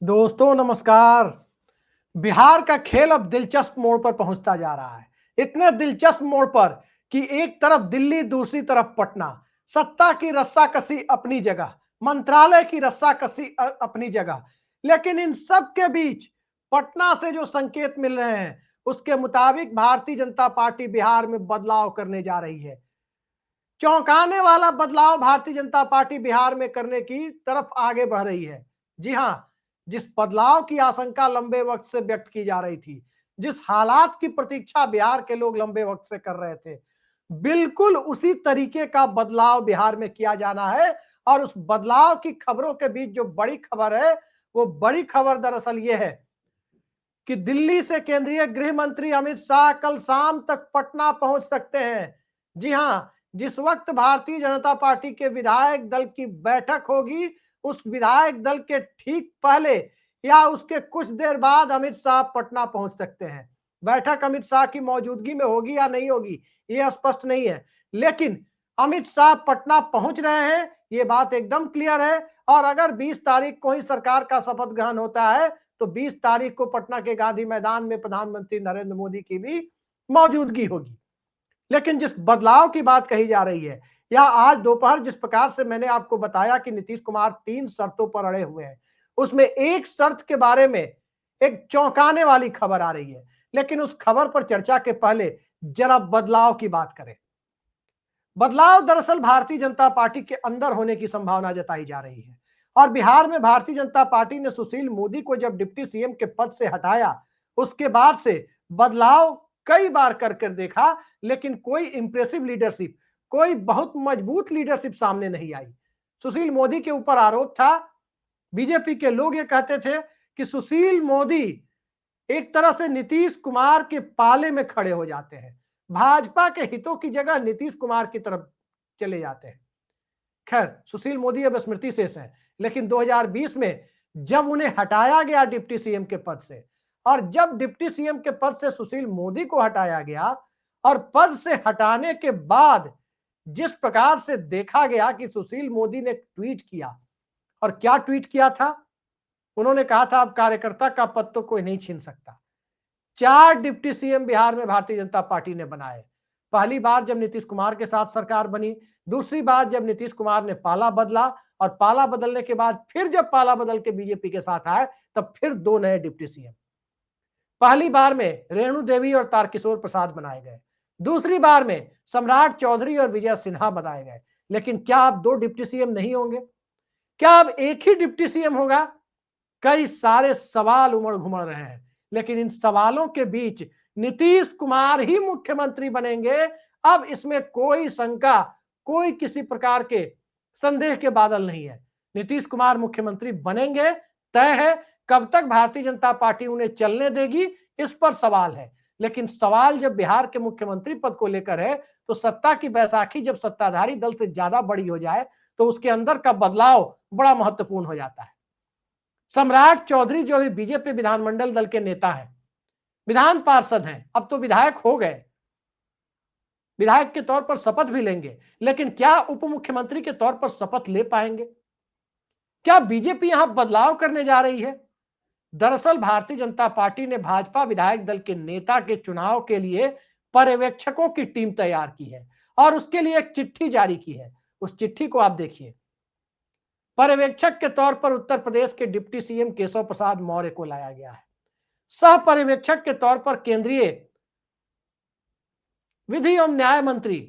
दोस्तों नमस्कार। बिहार का खेल अब दिलचस्प मोड़ पर पहुंचता जा रहा है। इतने दिलचस्प मोड़ पर कि एक तरफ दिल्ली, दूसरी तरफ पटना। सत्ता की रस्साकसी अपनी जगह, मंत्रालय की रस्साकसी अपनी जगह, लेकिन इन सब के बीच पटना से जो संकेत मिल रहे हैं उसके मुताबिक भारतीय जनता पार्टी बिहार में बदलाव करने जा रही है। चौंकाने वाला बदलाव भारतीय जनता पार्टी बिहार में करने की तरफ आगे बढ़ रही है। जी हां, जिस बदलाव की आशंका लंबे वक्त से व्यक्त की जा रही थी, जिस हालात की प्रतीक्षा बिहार के लोग लंबे वक्त से कर रहे थे, बिल्कुल उसी तरीके का बदलाव बिहार में किया जाना है। और उस बदलाव की खबरों के बीच जो बड़ी खबर है, वो बड़ी खबर दरअसल ये है कि दिल्ली से केंद्रीय गृह मंत्री अमित शाह कल शाम तक पटना पहुंच सकते हैं। जी हां, जिस वक्त भारतीय जनता पार्टी के विधायक दल की बैठक होगी, उस विधायक दल के ठीक पहले या उसके कुछ देर बाद अमित शाह पटना पहुंच सकते हैं। बैठक अमित शाह की मौजूदगी में होगी या नहीं होगी, यह स्पष्ट नहीं है, लेकिन अमित शाह पटना पहुंच रहे हैं, ये बात एकदम क्लियर है। और अगर 20 तारीख को ही सरकार का शपथ ग्रहण होता है तो 20 तारीख को पटना के गांधी मैदान में प्रधानमंत्री नरेंद्र मोदी की भी मौजूदगी होगी। लेकिन जिस बदलाव की बात कही जा रही है, या आज दोपहर जिस प्रकार से मैंने आपको बताया कि नीतीश कुमार 3 शर्तों पर अड़े हुए हैं, उसमें एक शर्त के बारे में एक चौंकाने वाली खबर आ रही है। लेकिन उस खबर पर चर्चा के पहले जरा बदलाव की बात करें। बदलाव दरअसल भारतीय जनता पार्टी के अंदर होने की संभावना जताई जा रही है। और बिहार में भारतीय जनता पार्टी ने सुशील मोदी को जब डिप्टी सीएम के पद से हटाया, उसके बाद से बदलाव कई बार कर देखा, लेकिन कोई इंप्रेसिव लीडरशिप, कोई बहुत मजबूत लीडरशिप सामने नहीं आई। सुशील मोदी के ऊपर आरोप था, बीजेपी के लोग ये कहते थे कि सुशील मोदी एक तरह से नीतीश कुमार के पाले में खड़े हो जाते हैं, भाजपा के हितों की जगह नीतीश कुमार की तरफ चले जाते हैं। खैर, सुशील मोदी अब स्मृति शेष है, लेकिन 2020 में जब उन्हें हटाया गया डिप्टी सीएम के पद से, और जब डिप्टी सीएम के पद से सुशील मोदी को हटाया गया, और पद से हटाने के बाद जिस प्रकार से देखा गया कि सुशील मोदी ने ट्वीट किया, और क्या ट्वीट किया था, उन्होंने कहा था अब कार्यकर्ता का पद तो कोई नहीं छीन सकता। 4 डिप्टी सीएम बिहार में भारतीय जनता पार्टी ने बनाए। पहली बार जब नीतीश कुमार के साथ सरकार बनी, दूसरी बार जब नीतीश कुमार ने पाला बदला, और पाला बदलने के बाद फिर जब पाला बदल के बीजेपी के साथ आए, तब फिर 2 नए डिप्टी सीएम। पहली बार में रेणु देवी और तारकिशोर प्रसाद बनाए गए, दूसरी बार में सम्राट चौधरी और विजय सिन्हा बनाए गए। लेकिन क्या अब 2 डिप्टी सीएम नहीं होंगे? क्या अब एक ही डिप्टी सीएम होगा? कई सारे सवाल उमड़ घुमड़ रहे हैं, लेकिन इन सवालों के बीच नीतीश कुमार ही मुख्यमंत्री बनेंगे। अब इसमें कोई शंका, कोई किसी प्रकार के संदेह के बादल नहीं है। नीतीश कुमार मुख्यमंत्री बनेंगे, तय है। कब तक भारतीय जनता पार्टी उन्हें चलने देगी, इस पर सवाल है। लेकिन सवाल जब बिहार के मुख्यमंत्री पद को लेकर है, तो सत्ता की बैसाखी जब सत्ताधारी दल से ज्यादा बड़ी हो जाए, तो उसके अंदर का बदलाव बड़ा महत्वपूर्ण हो जाता है। सम्राट चौधरी जो अभी बीजेपी विधानमंडल दल के नेता हैं, विधान पार्षद हैं, अब तो विधायक हो गए, विधायक के तौर पर शपथ भी लेंगे, लेकिन क्या उप मुख्यमंत्री के तौर पर शपथ ले पाएंगे? क्या बीजेपी यहां बदलाव करने जा रही है? दरअसल भारतीय जनता पार्टी ने भाजपा विधायक दल के नेता के चुनाव के लिए पर्यवेक्षकों की टीम तैयार की है, और उसके लिए एक चिट्ठी जारी की है। उस चिट्ठी को आप देखिए। पर्यवेक्षक के तौर पर उत्तर प्रदेश के डिप्टी सीएम केशव प्रसाद मौर्य को लाया गया है। सह पर्यवेक्षक के तौर पर केंद्रीय विधि एवं न्याय मंत्री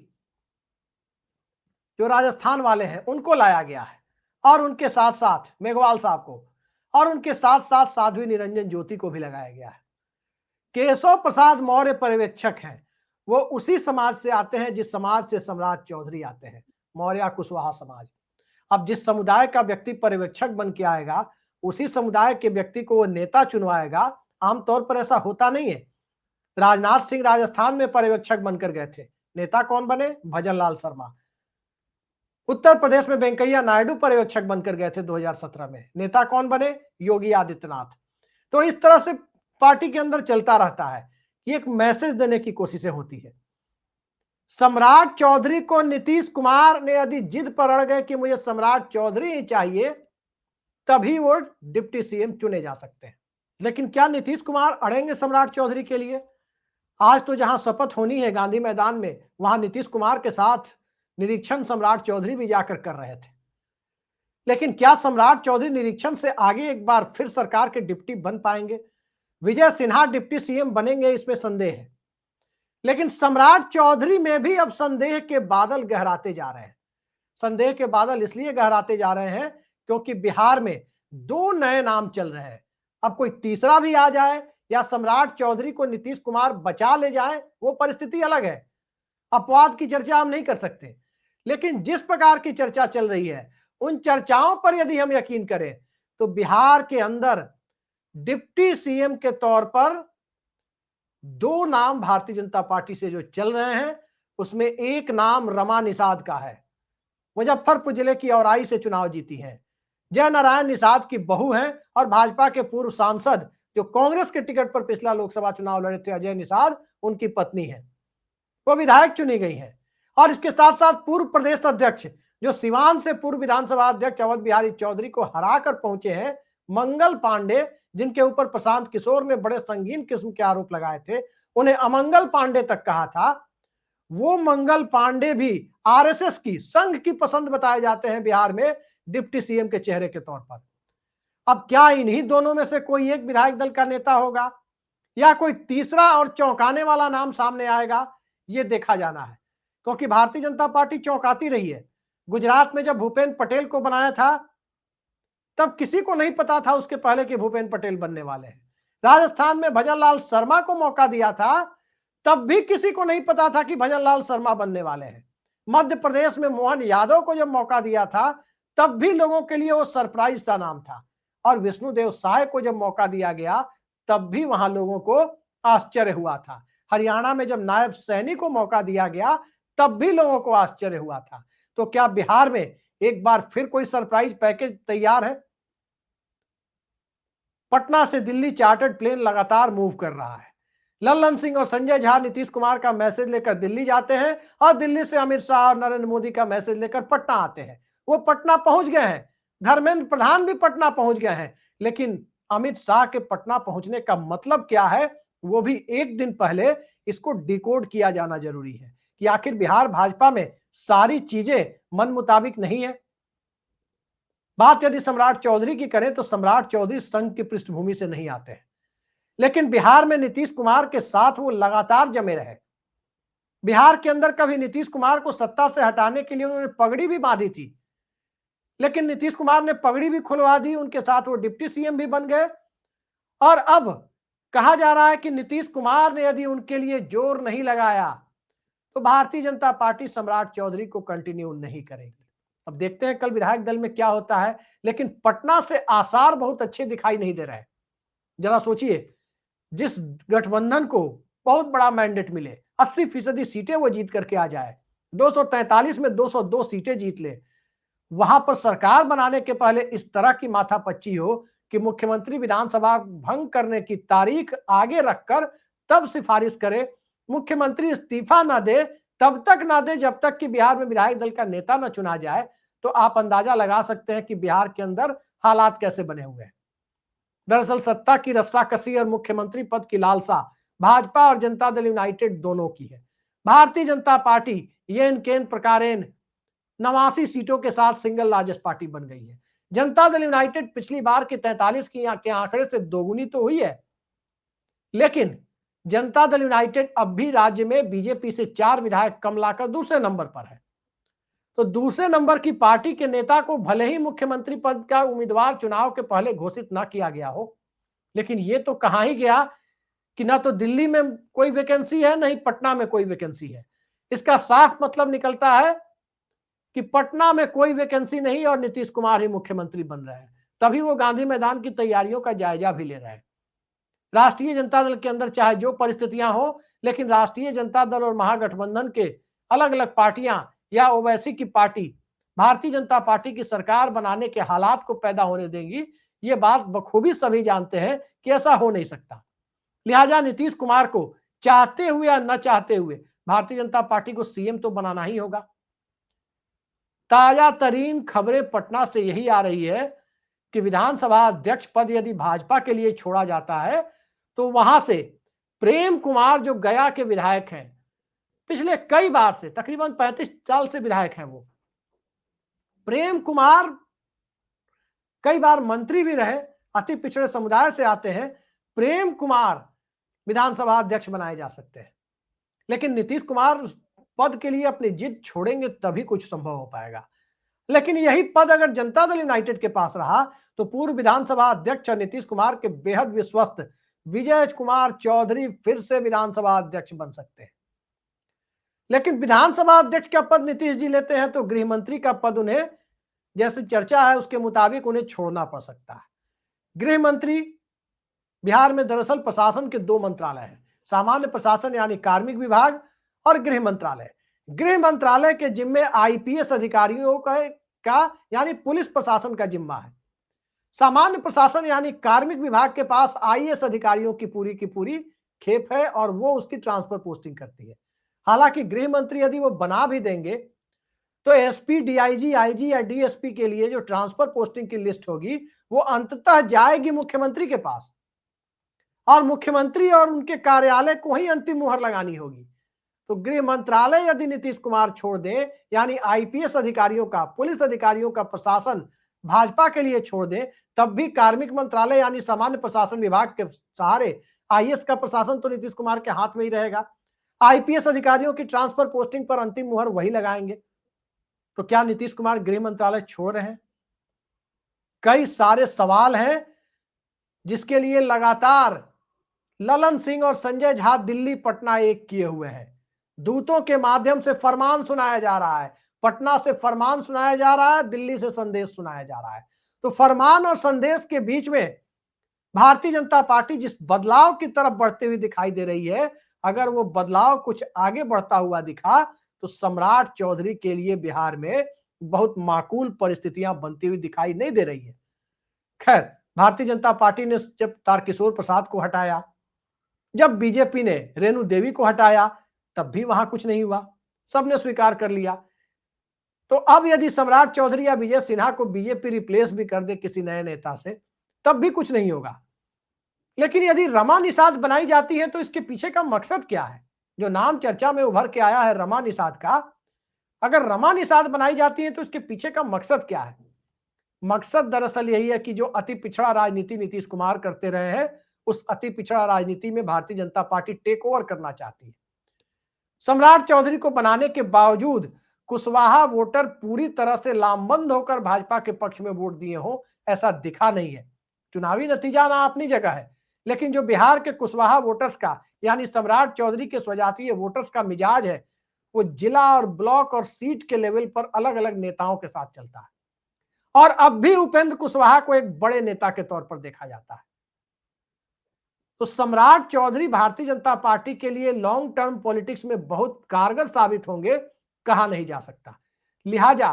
जो राजस्थान वाले हैं उनको लाया गया है, और उनके साथ साथ मेघवाल साहब को, और उनके साथ साथ साध्वी निरंजन ज्योति को भी लगाया गया है। केशव प्रसाद मौर्य पर्यवेक्षक हैं, वो उसी समाज से आते हैं जिस समाज से सम्राट चौधरी आते हैं, मौर्य कुशवाहा समाज। अब जिस समुदाय का व्यक्ति पर्यवेक्षक बन के आएगा, उसी समुदाय के व्यक्ति को वो नेता चुनवाएगा। आमतौर पर ऐसा होता नहीं है। राजनाथ सिंह राजस्थान में पर्यवेक्षक बनकर गए थे, नेता कौन बने? भजन लाल शर्मा। उत्तर प्रदेश में वेंकैया नायडू पर्यवेक्षक बनकर गए थे 2017 में, नेता कौन बने? योगी आदित्यनाथ। तो इस तरह से पार्टी के अंदर चलता रहता है, ये एक मैसेज देने की कोशिशें होती है। सम्राट चौधरी को नीतीश कुमार ने यदि जिद पर अड़ गए कि मुझे सम्राट चौधरी ही चाहिए, तभी वो डिप्टी सीएम चुने जा सकते हैं। लेकिन क्या नीतीश कुमार अड़ेंगे सम्राट चौधरी के लिए? आज तो जहां शपथ होनी है गांधी मैदान में, वहां नीतीश कुमार के साथ निरीक्षण सम्राट चौधरी भी जाकर कर रहे थे। लेकिन क्या सम्राट चौधरी निरीक्षण से आगे एक बार फिर सरकार के डिप्टी बन पाएंगे? विजय सिन्हा डिप्टी सीएम बनेंगे, इसमें संदेह है। लेकिन सम्राट चौधरी में भी अब संदेह के बादल गहराते जा रहे हैं। संदेह के बादल इसलिए गहराते जा रहे हैं क्योंकि बिहार में दो नए नाम चल रहे हैं। अब कोई तीसरा भी आ जाए या सम्राट चौधरी को नीतीश कुमार बचा ले जाए, वो परिस्थिति अलग है। अपवाद की चर्चा हम नहीं कर सकते, लेकिन जिस प्रकार की चर्चा चल रही है, उन चर्चाओं पर यदि हम यकीन करें तो बिहार के अंदर डिप्टी सीएम के तौर पर दो नाम भारतीय जनता पार्टी से जो चल रहे हैं, उसमें एक नाम रमा निषाद का है। मुजफ्फरपुर जिले की औराई से चुनाव जीती हैं, जय नारायण निषाद की बहू हैं और भाजपा के पूर्व सांसद जो कांग्रेस के टिकट पर पिछला लोकसभा चुनाव लड़े थे, अजय निषाद, उनकी पत्नी है, वो विधायक चुनी गई है। और इसके साथ साथ पूर्व प्रदेश अध्यक्ष जो सिवान से पूर्व विधानसभा अध्यक्ष अवध बिहारी चौधरी को हराकर पहुंचे हैं, मंगल पांडे, जिनके ऊपर प्रशांत किशोर ने बड़े संगीन किस्म के आरोप लगाए थे, उन्हें अमंगल पांडे तक कहा था, वो मंगल पांडे भी आरएसएस की संघ की पसंद बताए जाते हैं बिहार में डिप्टी सीएम के चेहरे के तौर पर। अब क्या इन्हीं दोनों में से कोई एक विधायक दल का नेता होगा या कोई तीसरा और चौंकाने वाला नाम सामने आएगा, ये देखा जाना है। क्योंकि भारतीय जनता पार्टी चौंकाती रही है। गुजरात में जब भूपेंद्र पटेल को बनाया था, तब किसी को नहीं पता था उसके पहले कि भूपेंद्र पटेल बनने वाले हैं। राजस्थान में भजन लाल शर्मा को मौका दिया था, तब भी किसी को नहीं पता था कि भजन लाल शर्मा बनने वाले हैं। मध्य प्रदेश में मोहन यादव को जब मौका दिया था, तब भी लोगों के लिए वो सरप्राइज का नाम था। और विष्णुदेव साय को जब मौका दिया गया, तब भी वहां लोगों को आश्चर्य हुआ था। हरियाणा में जब नायब सैनी को मौका दिया गया, तब भी लोगों को आश्चर्य हुआ था। तो क्या बिहार में एक बार फिर कोई सरप्राइज पैकेज तैयार है? पटना से दिल्ली चार्टर्ड प्लेन लगातार मूव कर रहा है। लल्लन सिंह और संजय झा नीतीश कुमार का मैसेज लेकर दिल्ली जाते हैं और दिल्ली से अमित शाह और नरेंद्र मोदी का मैसेज लेकर पटना आते हैं। वो पटना पहुंच गए हैं, धर्मेंद्र प्रधान भी पटना पहुंच गए हैं। लेकिन अमित शाह के पटना पहुंचने का मतलब क्या है, वो भी एक दिन पहले इसको डिकोड किया जाना जरूरी है कि आखिर बिहार भाजपा में सारी चीजें मन मुताबिक नहीं है। बात यदि सम्राट चौधरी की करें तो सम्राट चौधरी संघ की पृष्ठभूमि से नहीं आते हैं, लेकिन बिहार में नीतीश कुमार के साथ वो लगातार जमे रहे। बिहार के अंदर कभी नीतीश कुमार को सत्ता से हटाने के लिए उन्होंने पगड़ी भी बांधी थी, लेकिन नीतीश कुमार ने पगड़ी भी खुलवा दी, उनके साथ वो डिप्टी सीएम भी बन गए। और अब कहा जा रहा है कि नीतीश कुमार ने यदि उनके लिए जोर नहीं लगाया तो भारतीय जनता पार्टी सम्राट चौधरी को कंटिन्यू नहीं करेगी। अब देखते हैं कल विधायक दल में क्या होता है, लेकिन पटना से आसार बहुत अच्छे दिखाई नहीं दे रहे हैं। जरा सोचिए, जिस गठबंधन को बहुत बड़ा मैंडेट मिले, 80% सीटें वो जीत करके आ जाए, 243 में 202 सीटें जीत ले, वहां पर सरकार बनाने के पहले इस तरह की माथापच्ची हो कि मुख्यमंत्री विधानसभा भंग करने की तारीख आगे रखकर तब सिफारिश करे, मुख्यमंत्री इस्तीफा ना दे, तब तक ना दे जब तक कि बिहार में विधायक दल का नेता न चुना जाए, तो आप अंदाजा लगा सकते हैं कि बिहार के अंदर हालात कैसे बने हुए हैं। दरअसल सत्ता की रस्साकसी और मुख्यमंत्री पद की लालसा भाजपा और जनता दल यूनाइटेड दोनों की है। भारतीय जनता पार्टी येन केन प्रकारेण 89 सीटों के साथ सिंगल लार्जेस्ट पार्टी बन गई है। जनता दल यूनाइटेड पिछली बार की 43 के आंकड़े से दोगुनी तो हुई है, लेकिन जनता दल यूनाइटेड अब भी राज्य में बीजेपी से 4 विधायक कम लाकर दूसरे नंबर पर है। तो दूसरे नंबर की पार्टी के नेता को भले ही मुख्यमंत्री पद का उम्मीदवार चुनाव के पहले घोषित ना किया गया हो, लेकिन ये तो कहा ही गया कि ना तो दिल्ली में कोई वैकेंसी है, ना ही पटना में कोई वैकेंसी है। इसका साफ मतलब निकलता है कि पटना में कोई वैकेंसी नहीं और नीतीश कुमार ही मुख्यमंत्री बन रहे हैं। तभी वो गांधी मैदान की तैयारियों का जायजा भी ले रहे हैं। राष्ट्रीय जनता दल के अंदर चाहे जो परिस्थितियां हो, लेकिन राष्ट्रीय जनता दल और महागठबंधन के अलग अलग पार्टियां या ओवैसी की पार्टी भारतीय जनता पार्टी की सरकार बनाने के हालात को पैदा होने देंगी, ये बात बखूबी सभी जानते हैं कि ऐसा हो नहीं सकता। लिहाजा नीतीश कुमार को चाहते हुए या न चाहते हुए भारतीय जनता पार्टी को सीएम तो बनाना ही होगा। ताजा तरीन खबरें पटना से यही आ रही है कि विधानसभा अध्यक्ष पद यदि भाजपा के लिए छोड़ा जाता है तो वहां से प्रेम कुमार जो गया के विधायक हैं, पिछले कई बार से तकरीबन 35 साल से विधायक हैं वो, प्रेम कुमार कई बार मंत्री भी रहे, अति पिछड़े समुदाय से आते हैं। प्रेम कुमार विधानसभा अध्यक्ष बनाए जा सकते हैं, लेकिन नीतीश कुमार उस पद के लिए अपनी जिद छोड़ेंगे तभी कुछ संभव हो पाएगा। लेकिन यही पद अगर जनता दल यूनाइटेड के पास रहा तो पूर्व विधानसभा अध्यक्ष नीतीश कुमार के बेहद विश्वस्त विजय कुमार चौधरी फिर से विधानसभा अध्यक्ष बन सकते हैं। लेकिन विधानसभा अध्यक्ष का पद नीतीश जी लेते हैं तो गृह मंत्री का पद उन्हें, जैसे चर्चा है उसके मुताबिक, उन्हें छोड़ना पड़ सकता है। गृह मंत्री बिहार में दरअसल प्रशासन के 2 मंत्रालय हैं, सामान्य प्रशासन यानी कार्मिक विभाग और गृह मंत्रालय। गृह मंत्रालय के जिम्मे आईपीएस अधिकारियों का यानी पुलिस प्रशासन का जिम्मा है। सामान्य प्रशासन यानी कार्मिक विभाग के पास आईएएस अधिकारियों की पूरी खेप है और वो उसकी ट्रांसफर पोस्टिंग करती है। हालांकि गृह मंत्री यदि वो बना भी देंगे तो एसपी, डीआईजी, आईजी या डीएसपी के लिए जो ट्रांसफर पोस्टिंग की लिस्ट होगी वो अंततः जाएगी मुख्यमंत्री के पास और मुख्यमंत्री और उनके कार्यालय को ही अंतिम मुहर लगानी होगी। तो गृह मंत्रालय यदि नीतीश कुमार छोड़ दे, यानी आईपीएस अधिकारियों का, पुलिस अधिकारियों का प्रशासन भाजपा के लिए छोड़ दे, तब भी कार्मिक मंत्रालय यानी सामान्य प्रशासन विभाग के सहारे आईएएस का प्रशासन तो नीतीश कुमार के हाथ में ही रहेगा। आईपीएस अधिकारियों की ट्रांसफर पोस्टिंग पर अंतिम मुहर वही लगाएंगे। तो क्या नीतीश कुमार गृह मंत्रालय छोड़ रहे हैं? कई सारे सवाल हैं जिसके लिए लगातार ललन सिंह और संजय झा दिल्ली पटना एक किए हुए हैं। दूतों के माध्यम से फरमान सुनाया जा रहा है, पटना से फरमान सुनाया जा रहा है, दिल्ली से संदेश सुनाया जा रहा है। तो फरमान और संदेश के बीच में भारतीय जनता पार्टी जिस बदलाव की तरफ बढ़ती हुई दिखाई दे रही है, अगर वो बदलाव कुछ आगे बढ़ता हुआ दिखा तो सम्राट चौधरी के लिए बिहार में बहुत माकूल परिस्थितियां बनती हुई दिखाई नहीं दे रही है। खैर, भारतीय जनता पार्टी ने जब तारकिशोर प्रसाद को हटाया, जब बीजेपी ने रेणु देवी को हटाया, तब भी वहां कुछ नहीं हुआ, सबने स्वीकार कर लिया। तो अब यदि सम्राट चौधरी या विजय सिन्हा को बीजेपी रिप्लेस भी कर दे किसी नए नेता से, तब भी कुछ नहीं होगा। लेकिन यदि रमा निषाद बनाई जाती है तो इसके पीछे का मकसद क्या है? जो नाम चर्चा में उभर के आया है रमा निषाद का, अगर रमा निषाद बनाई जाती है तो इसके पीछे का मकसद क्या है? मकसद दरअसल यही है कि जो अति पिछड़ा राजनीति नीतीश कुमार करते रहे हैं, उस अति पिछड़ा राजनीति में Bharatiya Janata party take over करना चाहती है। सम्राट चौधरी को बनाने के बावजूद कुशवाहा वोटर पूरी तरह से लामबंद होकर भाजपा के पक्ष में वोट दिए हो, ऐसा दिखा नहीं है। चुनावी नतीजा ना अपनी जगह है, लेकिन जो बिहार के कुशवाहा वोटर्स का यानी सम्राट चौधरी के स्वजातीय वोटर्स का मिजाज है, वो जिला और ब्लॉक और सीट के लेवल पर अलग अलग नेताओं के साथ चलता है और अब भी उपेंद्र कुशवाहा को एक बड़े नेता के तौर पर देखा जाता है। तो सम्राट चौधरी भारतीय जनता पार्टी के लिए लॉन्ग टर्म पॉलिटिक्स में बहुत कारगर साबित होंगे, कहा नहीं जा सकता। लिहाजा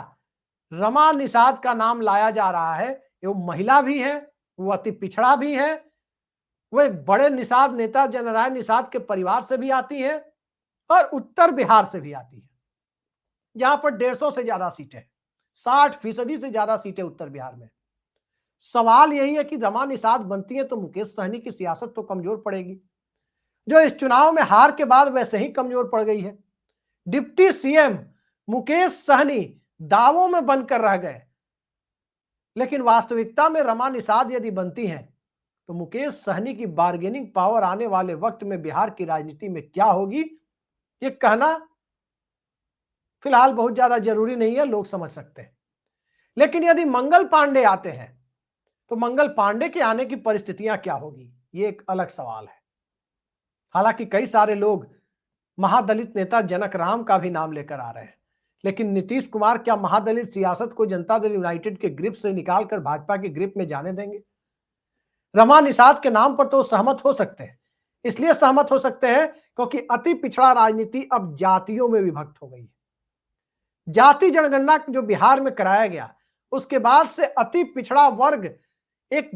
रमा निषाद का नाम लाया जा रहा है। वो महिला भी है, वो अति पिछड़ा भी है, वो एक बड़े निषाद नेता जननायक निषाद के परिवार से भी आती है और उत्तर बिहार से भी आती है, जहां पर 150 से ज्यादा सीटें, 60% से ज्यादा सीटें उत्तर बिहार में। सवाल यही है कि रमा निषाद बनती है तो मुकेश सहनी की सियासत तो कमजोर पड़ेगी, जो इस चुनाव में हार के बाद वैसे ही कमजोर पड़ गई है। डिप्टी सीएम मुकेश सहनी दावों में बनकर रह गए, लेकिन वास्तविकता में रमा निषाद यदि बनती हैं तो मुकेश सहनी की बार्गेनिंग पावर आने वाले वक्त में बिहार की राजनीति में क्या होगी, ये कहना फिलहाल बहुत ज्यादा जरूरी नहीं है, लोग समझ सकते हैं। लेकिन यदि मंगल पांडे आते हैं तो मंगल पांडे के आने की परिस्थितियां क्या होगी, ये एक अलग सवाल है। हालांकि कई सारे लोग महादलित नेता जनक राम का भी नाम लेकर आ रहे हैं, लेकिन नीतीश कुमार क्या महादलित सियासत को जनता दल यूनाइटेड के ग्रिप से निकालकर भाजपा के ग्रिप में जाने देंगे? रमा निषाद के नाम पर तो सहमत हो सकते हैं, इसलिए सहमत हो सकते हैं क्योंकि अति पिछड़ा राजनीति अब जातियों में विभक्त हो गई है। जाति जनगणना जो बिहार में कराया गया, उसके बाद से अति पिछड़ा वर्ग एक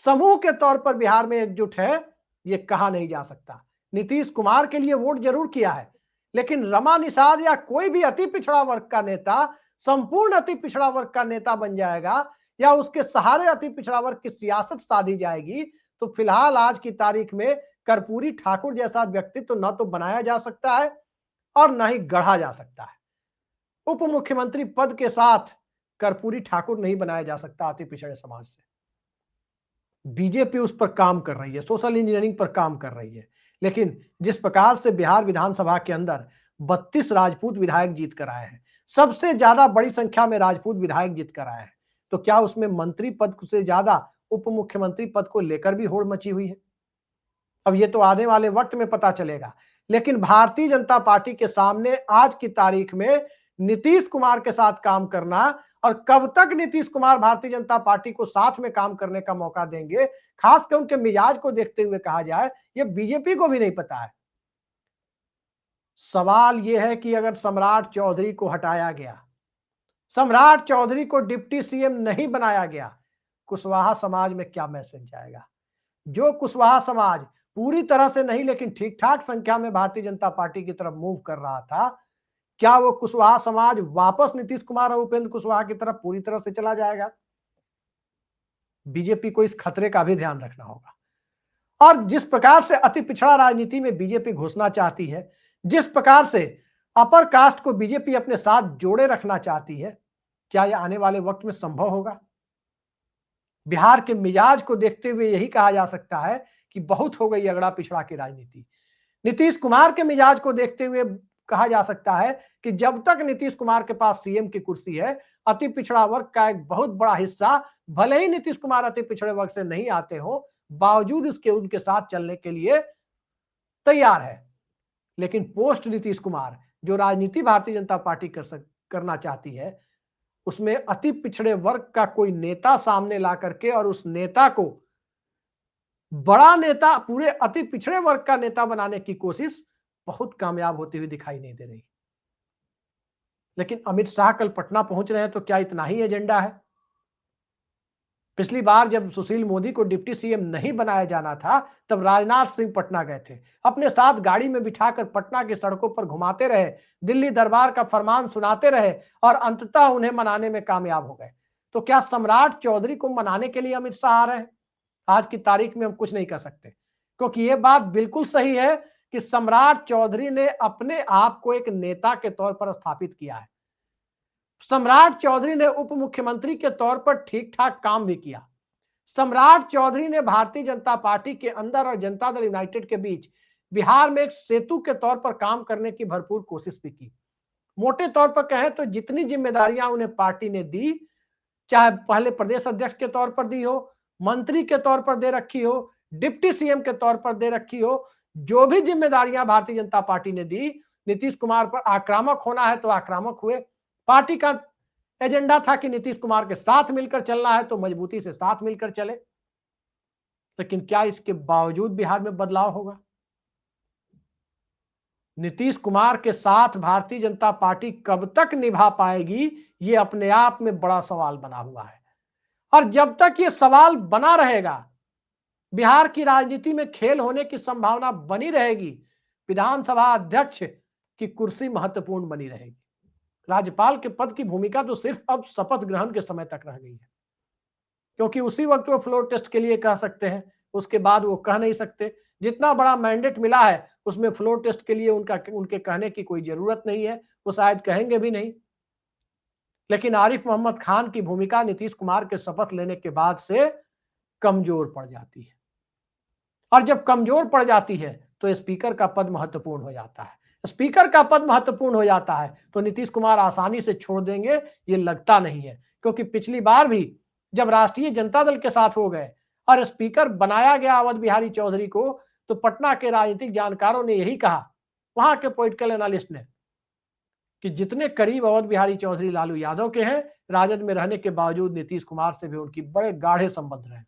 समूह के तौर पर बिहार में एकजुट है, ये कहा नहीं जा सकता। नीतीश कुमार के लिए वोट जरूर किया है, लेकिन रमा निषाद या कोई भी अति पिछड़ा वर्ग का नेता संपूर्ण अति पिछड़ा वर्ग का नेता बन जाएगा, या उसके सहारे अति पिछड़ा वर्ग की सियासत साधी जाएगी, तो फिलहाल आज की तारीख में कर्पूरी ठाकुर जैसा व्यक्तित्व न तो बनाया जा सकता है और न ही गढ़ा जा सकता है। उप मुख्यमंत्री पद के साथ कर्पूरी ठाकुर नहीं बनाया जा सकता अति पिछड़े समाज से। बीजेपी उस पर काम कर रही है, सोशल इंजीनियरिंग पर काम कर रही है, लेकिन जिस प्रकार से बिहार विधानसभा के अंदर 32 राजपूत विधायक जीत कर आए हैं, सबसे ज्यादा बड़ी संख्या में राजपूत विधायक जीत कर आए हैं, तो क्या उसमें मंत्री पद से ज्यादा उप मुख्यमंत्री पद को लेकर भी होड़ मची हुई है? अब ये तो आने वाले वक्त में पता चलेगा, लेकिन भारतीय जनता पार्टी के सामने आज की तारीख में नीतीश कुमार के साथ काम करना, और कब तक नीतीश कुमार भारतीय जनता पार्टी को साथ में काम करने का मौका देंगे, खासकर उनके मिजाज को देखते हुए कहा जाए, ये बीजेपी को भी नहीं पता है। सवाल यह है कि अगर सम्राट चौधरी को हटाया गया, सम्राट चौधरी को डिप्टी सीएम नहीं बनाया गया, कुशवाहा समाज में क्या मैसेज जाएगा? जो कुशवाहा समाज पूरी तरह से नहीं लेकिन ठीक ठाक संख्या में भारतीय जनता पार्टी की तरफ मूव कर रहा था, क्या वो कुशवाहा समाज वापस नीतीश कुमार और उपेंद्र कुशवाहा की तरफ पूरी तरह से चला जाएगा? बीजेपी को इस खतरे का भी ध्यान रखना होगा। और जिस प्रकार से अति पिछड़ा राजनीति में बीजेपी घुसना चाहती है, जिस प्रकार से अपर कास्ट को बीजेपी अपने साथ जोड़े रखना चाहती है, क्या यह आने वाले वक्त में संभव होगा? बिहार के मिजाज को देखते हुए यही कहा जा सकता है कि बहुत हो गई अगड़ा पिछड़ा की राजनीति। नीतीश कुमार के मिजाज को देखते हुए कहा जा सकता है कि जब तक नीतीश कुमार के पास सीएम की कुर्सी है, अति पिछड़ा वर्ग का एक बहुत बड़ा हिस्सा, भले ही नीतीश कुमार अति पिछड़े वर्ग से नहीं आते हो, बावजूद इसके उनके साथ चलने के लिए तैयार है। लेकिन पोस्ट नीतीश कुमार जो राजनीति भारतीय जनता पार्टी करना चाहती है, उसमें अति पिछड़े वर्ग का कोई नेता सामने ला करके और उस नेता को बड़ा नेता, पूरे अति पिछड़े वर्ग का नेता बनाने की कोशिश बहुत कामयाब होती हुई दिखाई नहीं दे रही। लेकिन अमित शाह कल पटना पहुंच रहे हैं, तो क्या इतना ही एजेंडा है? पिछली बार जब सुशील मोदी को डिप्टी सीएम नहीं बनाया जाना था, तब राजनाथ सिंह पटना गए थे, अपने साथ गाड़ी में बिठाकर पटना की सड़कों पर घुमाते रहे, दिल्ली दरबार का फरमान सुनाते रहे और अंततः उन्हें मनाने में कामयाब हो गए। तो क्या सम्राट चौधरी को मनाने के लिए अमित शाह आ रहे हैं? आज की तारीख में हम कुछ नहीं कर सकते, क्योंकि यह बात बिल्कुल सही है कि सम्राट चौधरी ने अपने आप को एक नेता के तौर पर स्थापित किया है। सम्राट चौधरी ने उप मुख्यमंत्री के तौर पर ठीक ठाक काम भी किया। सम्राट चौधरी ने भारतीय जनता पार्टी के अंदर और जनता दल यूनाइटेड के बीच बिहार में एक सेतु के तौर पर काम करने की भरपूर कोशिश भी की। मोटे तौर पर कहें तो जितनी जिम्मेदारियां उन्हें पार्टी ने दी, चाहे पहले प्रदेश अध्यक्ष के तौर पर दी हो, मंत्री के तौर पर दे रखी हो, डिप्टी सीएम के तौर पर दे रखी हो, जो भी जिम्मेदारियां भारतीय जनता पार्टी ने दी, नीतीश कुमार पर आक्रामक होना है तो आक्रामक हुए। पार्टी का एजेंडा था कि नीतीश कुमार के साथ मिलकर चलना है तो मजबूती से साथ मिलकर चले। लेकिन क्या इसके बावजूद बिहार में बदलाव होगा? नीतीश कुमार के साथ भारतीय जनता पार्टी कब तक निभा पाएगी, ये अपने आप में बड़ा सवाल बना हुआ है। और जब तक ये सवाल बना रहेगा, बिहार की राजनीति में खेल होने की संभावना बनी रहेगी। विधानसभा अध्यक्ष की कुर्सी महत्वपूर्ण बनी रहेगी। राज्यपाल के पद की भूमिका तो सिर्फ अब शपथ ग्रहण के समय तक रह गई है, क्योंकि उसी वक्त वो फ्लोर टेस्ट के लिए कह सकते हैं, उसके बाद वो कह नहीं सकते। जितना बड़ा मैंडेट मिला है उसमें फ्लोर टेस्ट के लिए उनके कहने की कोई जरूरत नहीं है, वो शायद कहेंगे भी नहीं। लेकिन आरिफ मोहम्मद खान की भूमिका नीतीश कुमार के शपथ लेने के बाद से कमजोर पड़ जाती है, और जब कमजोर पड़ जाती है तो स्पीकर का पद महत्वपूर्ण हो जाता है। स्पीकर का पद महत्वपूर्ण हो जाता है तो नीतीश कुमार आसानी से छोड़ देंगे, ये लगता नहीं है। क्योंकि पिछली बार भी जब राष्ट्रीय जनता दल के साथ हो गए और स्पीकर बनाया गया अवध बिहारी चौधरी को, तो पटना के राजनीतिक जानकारों ने यही कहा, वहां के पॉलिटिकल एनालिस्ट ने, कि जितने करीब अवध बिहारी चौधरी लालू यादव के हैं, राजद में रहने के बावजूद नीतीश कुमार से भी उनकी बड़े गाढ़े संबंध रहे।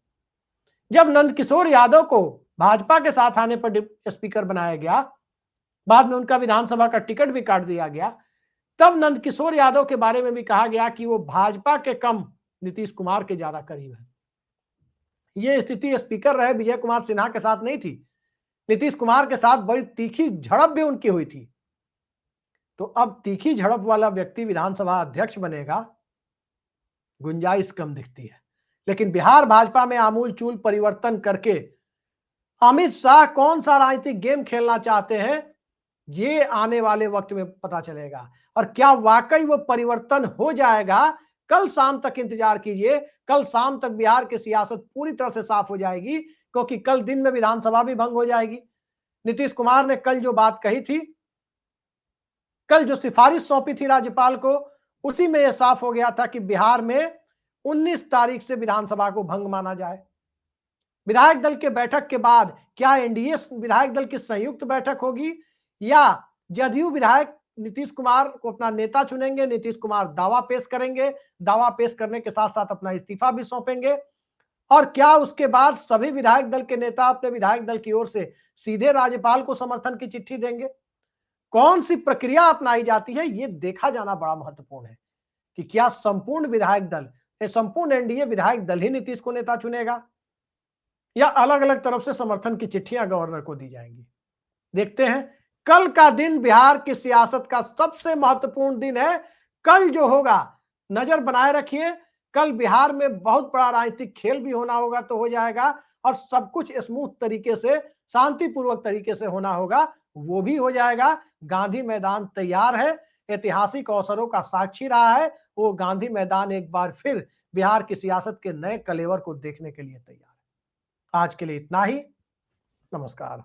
जब नंदकिशोर यादव को भाजपा के साथ आने पर स्पीकर बनाया गया, बाद में उनका विधानसभा का टिकट भी काट दिया गया, तब नंदकिशोर यादव के बारे में भी कहा गया कि वो भाजपा के कम नीतीश कुमार के ज्यादा करीब है। ये स्थिति स्पीकर रहे विजय कुमार सिन्हा के साथ नहीं थी, नीतीश कुमार के साथ बड़ी तीखी झड़प भी उनकी हुई थी। तो अब तीखी झड़प वाला व्यक्ति विधानसभा अध्यक्ष बनेगा, गुंजाइश कम दिखती है। लेकिन बिहार भाजपा में आमूल चूल परिवर्तन करके अमित शाह कौन सा राजनीतिक गेम खेलना चाहते हैं, ये आने वाले वक्त में पता चलेगा। और क्या वाकई वो परिवर्तन हो जाएगा, कल शाम तक इंतजार कीजिए। कल शाम तक बिहार की सियासत पूरी तरह से साफ हो जाएगी, क्योंकि कल दिन में विधानसभा भी भंग हो जाएगी। नीतीश कुमार ने कल जो बात कही थी, कल जो सिफारिश सौंपी थी राज्यपाल को, उसी में यह साफ हो गया था कि बिहार में 19 तारीख से विधानसभा को भंग माना जाए। विधायक दल के बैठक के बाद क्या एनडीए विधायक दल की संयुक्त बैठक होगी, या जदयू विधायक नीतीश कुमार को अपना नेता चुनेंगे, नीतीश कुमार दावा पेश करेंगे, दावा पेश करने के साथ साथ अपना इस्तीफा भी सौंपेंगे, और क्या उसके बाद सभी विधायक दल के नेता अपने विधायक दल की ओर से सीधे राज्यपाल को समर्थन की चिट्ठी देंगे। कौन सी प्रक्रिया अपनाई जाती है, ये देखा जाना बड़ा महत्वपूर्ण है कि क्या संपूर्ण विधायक दल, संपूर्ण एनडीए विधायक दल ही नीतीश को नेता चुनेगा, या अलग अलग तरफ से समर्थन की चिट्ठियां गवर्नर को दी जाएंगी। देखते हैं। कल का दिन बिहार की सियासत का सबसे महत्वपूर्ण दिन है। कल जो होगा, नजर बनाए रखिए। कल बिहार में बहुत बड़ा राजनीतिक खेल भी होना होगा तो हो जाएगा, और सब कुछ स्मूथ तरीके से, शांतिपूर्वक तरीके से होना होगा, वो भी हो जाएगा। गांधी मैदान तैयार है, ऐतिहासिक अवसरों का साक्षी रहा है। वो गांधी मैदान एक बार फिर बिहार की सियासत के नए कलेवर को देखने के लिए तैयार है। आज के लिए इतना ही। नमस्कार।